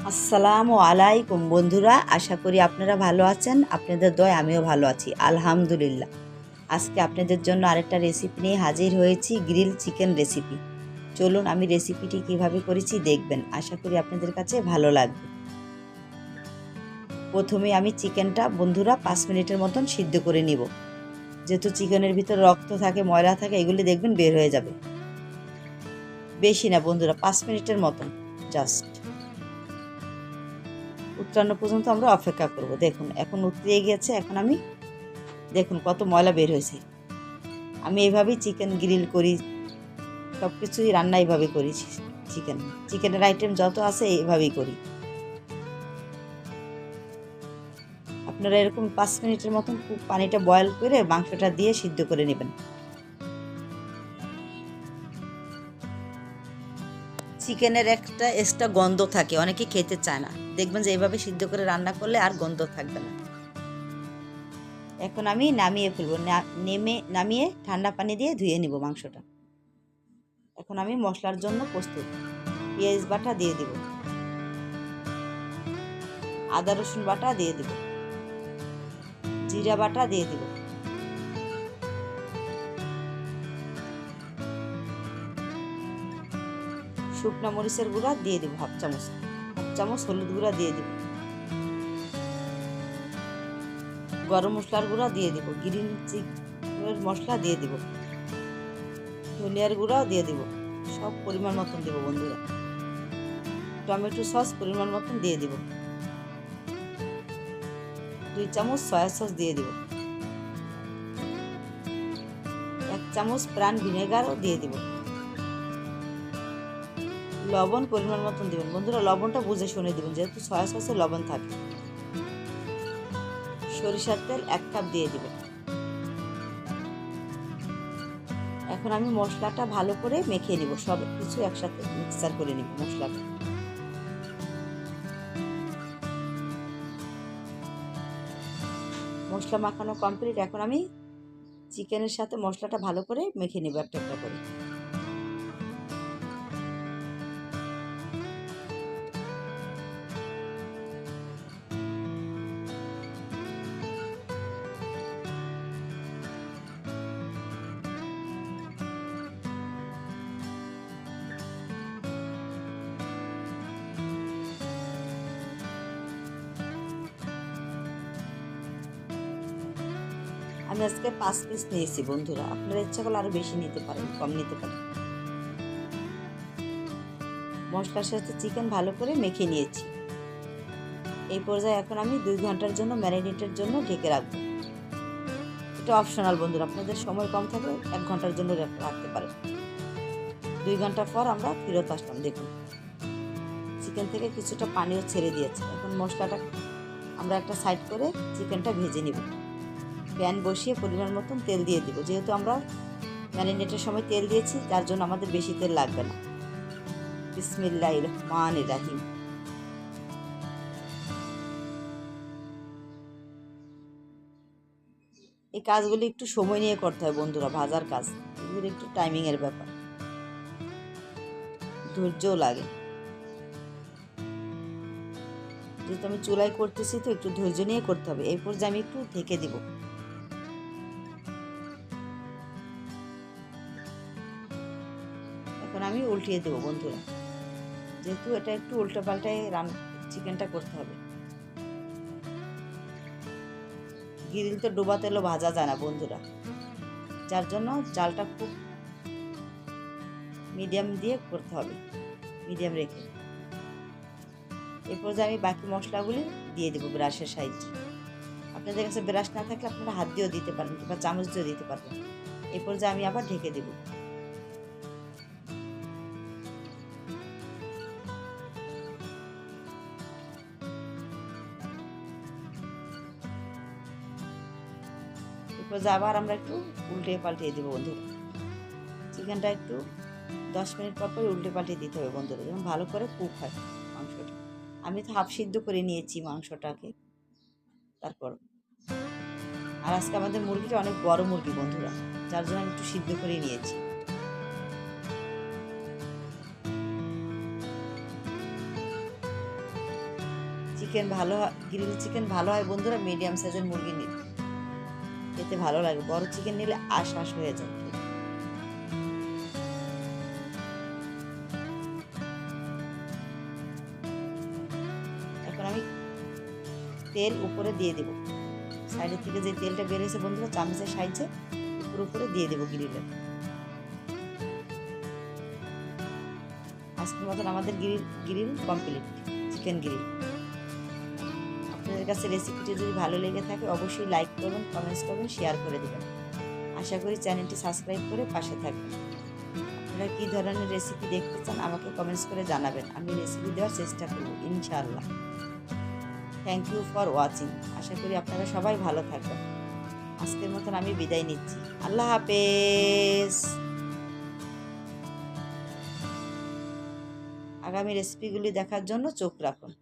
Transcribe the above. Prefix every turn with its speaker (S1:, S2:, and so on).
S1: আসসালামু আলাইকুম বন্ধুরা, আশা করি আপনারা ভালো আছেন। আপনাদের দয় আমিও ভালো আছি, আলহামদুলিল্লাহ। আজকে আপনাদের জন্য আরেকটা রেসিপি নিয়ে হাজির হয়েছি, গ্রিল চিকেন রেসিপি। চলুন আমি রেসিপিটি কিভাবে করেছি দেখবেন, আশা করি আপনাদের কাছে ভালো লাগবে। প্রথমে আমি চিকেনটা বন্ধুরা 5 মিনিটের মতন সিদ্ধ করে নিব। যেহেতু চিকেনের ভিতর রক্ত থাকে, ময়লা থাকে, এগুলি দেখবেন বের হয়ে যাবে। বেশি না বন্ধুরা, 5 মিনিটের মতন জাস্ট। উতরানো পর্যন্ত আমরা অপেক্ষা করব। দেখুন এখন উতরিয়ে গিয়েছে। এখন আমি দেখুন কত ময়লা বের হয়েছে। আমি এইভাবেই চিকেন গ্রিল করি, সব কিছুই রান্না এইভাবে করি। চিকেনের আইটেম যত আছে এইভাবেই করি। আপনারা এরকম 5 মিনিটের মতন খুব পানিটা বয়েল করে মাংসটা দিয়ে সিদ্ধ করে নেবেন। চিকেনের একটা এক্সট্রা গন্ধ থাকে, অনেকে খেতে চায় না। দেখবেন যে এইভাবে সিদ্ধ করে রান্না করলে আর গন্ধ থাকবে না। এখন আমি নামিয়ে ফেলবো। নামিয়ে ঠান্ডা পানি দিয়ে ধুয়ে নিব মাংসটা। এখন আমি মশলার জন্য প্রস্তুত। পেঁয়াজ বাটা দিয়ে দিব, আদা রসুন বাটা দিয়ে দিব, জিরা বাটা দিয়ে দিব, শুকনা মরিচের গুঁড়া দিয়ে দিব হাফ চামচ হলুদ গুঁড়া দিয়ে দিব, গরম মশলার গুঁড়া দিয়ে দিব, গ্রিন চিকেনের মশলা দিয়ে দিব, ধনিয়ার গুঁড়াও দিয়ে দিব, সব পরিমাণ মতন দিব বন্ধুরা। টমেটো সস পরিমাণ মতন দিয়ে দিব, 2 চামচ সয়া সস দিয়ে দিব, 1 চামচ প্রাণ ভিনেগারও দিয়ে দিব, লবণ পরিমাণ মতন দিবেন বন্ধুরা। লবণটা বুঝে শুনে দিবেন, যেহেতু সয়া সসে লবণ থাকে। সরিষার তেল 1 কাপ দিয়ে দিব। এখন আমি মশলাটা ভালো করে মেখে নিব, সব কিছু একসাথে মিক্সচার করে নিব মশলাটা। মশলা মাখানো কমপ্লিট। এখন আমি চিকেনের সাথে মশলাটা ভালো করে মেখে নিব একটা একটা করে। আমি আজকে 5 পিস নিয়েছি বন্ধুরা, আপনারা ইচ্ছা করলে আরও বেশি নিতে পারেন, কম নিতে পারেন। মশলার সাথে চিকেন ভালো করে মেখে নিয়েছি। এই পর্যায়ে এখন আমি 2 ঘন্টার জন্য ম্যারিনেটের জন্য ঢেকে রাখবো। এটা অপশনাল বন্ধুরা, আপনাদের সময় কম থাকলে 1 ঘন্টার জন্য রাখতে পারেন। 2 ঘন্টা পর আমরা ফেরত আসলাম। দেখুন চিকেন থেকে কিছুটা পানিও ছেড়ে দিয়েছে। এখন মশলাটা আমরা একটা সাইড করে চিকেনটা ভেজে নিব। প্যান বসিয়ে পরিমাণ মতন তেল দিয়ে দিব। যেহেতু আমরা ম্যারিনেটের সময় তেল দিয়েছি, যার জন্য আমাদের বেশি তেল লাগবে না। বিসমিল্লাহির রহমানির রহিম। এই কাজগুলি একটু সময় নিয়ে করতে হয় বন্ধুরা, ভাজার কাজ এগুলো একটু টাইমিংয়ের ব্যাপার, ধৈর্যও লাগে। যেহেতু আমি চুলায় করতেছি তো একটু ধৈর্য নিয়ে করতে হবে। এই পর্যায়ে আমি একটু ঢেকে দিব। এখন আমি উল্টিয়ে দেবো বন্ধুরা, যেহেতু এটা একটু উল্টো পাল্টায় চিকেনটা করতে হবে। গ্রিল তো ডোবা তেলও ভাজা যায় না বন্ধুরা, যার জন্য জালটা খুব মিডিয়াম দিয়ে করতে হবে, মিডিয়াম রেখে। এরপর যে আমি বাকি মশলাগুলি দিয়ে দেবো ব্রাশের সাহায্যে। আপনাদের কাছে ব্রাশ না থাকলে আপনারা হাত দিয়েও দিতে পারেন কিংবা চামচ দিয়েও দিতে পারবেন। এরপর যে আমি আবার ঢেকে দেব। এরপর যে আবার আমরা একটু উল্টে পাল্টিয়ে দেবো বন্ধুরা। চিকেনটা একটু 10 মিনিট পর পর উল্টে পাল্টিয়ে দিতে হবে বন্ধুরা, যেমন ভালো করে কুক হয় মাংসটা। আমি তো হাফ সিদ্ধ করে নিয়েছি মাংসটাকে। তারপর আর আজকে আমাদের মুরগিটা অনেক বড় মুরগি বন্ধুরা, যার জন্য আমি একটু সিদ্ধ করে নিয়েছি। গ্রিল চিকেন ভালো হয় বন্ধুরা মিডিয়াম সাইজের মুরগি নিলে, খেতে ভালো লাগে। বড় চিকেন নিলে আশ হয়ে যায়। এখন আমি তেল উপরে দিয়ে দেব, সাইডের থেকে যে তেলটা বেরিয়েছে বন্ধুরা চামচের সাহায্যে উপরে দিয়ে দেবো গ্রিলের। আজকের মতন আমাদের গ্রিল কমপ্লিট, চিকেন গ্রিল। আপনাদের কাছে রেসিপিটি যদি ভালো লেগে থাকে অবশ্যই লাইক করবেন, কমেন্টস করবেন, শেয়ার করে দেবেন। আশা করি চ্যানেলটি সাবস্ক্রাইব করে পাশে থাকবেন। আপনারা কী ধরনের রেসিপি দেখতে চান আমাকে কমেন্টস করে জানাবেন, আমি রেসিপি দেওয়ার চেষ্টা করব ইনশাআল্লাহ। Thank you for watching. আশা করি আপনারা সবাই ভালো থাকবেন। আজকের মতন আমি বিদায় নিচ্ছি। আল্লাহ হাফেজ। আগামী রেসিপিগুলি দেখার জন্য চোখ রাখুন।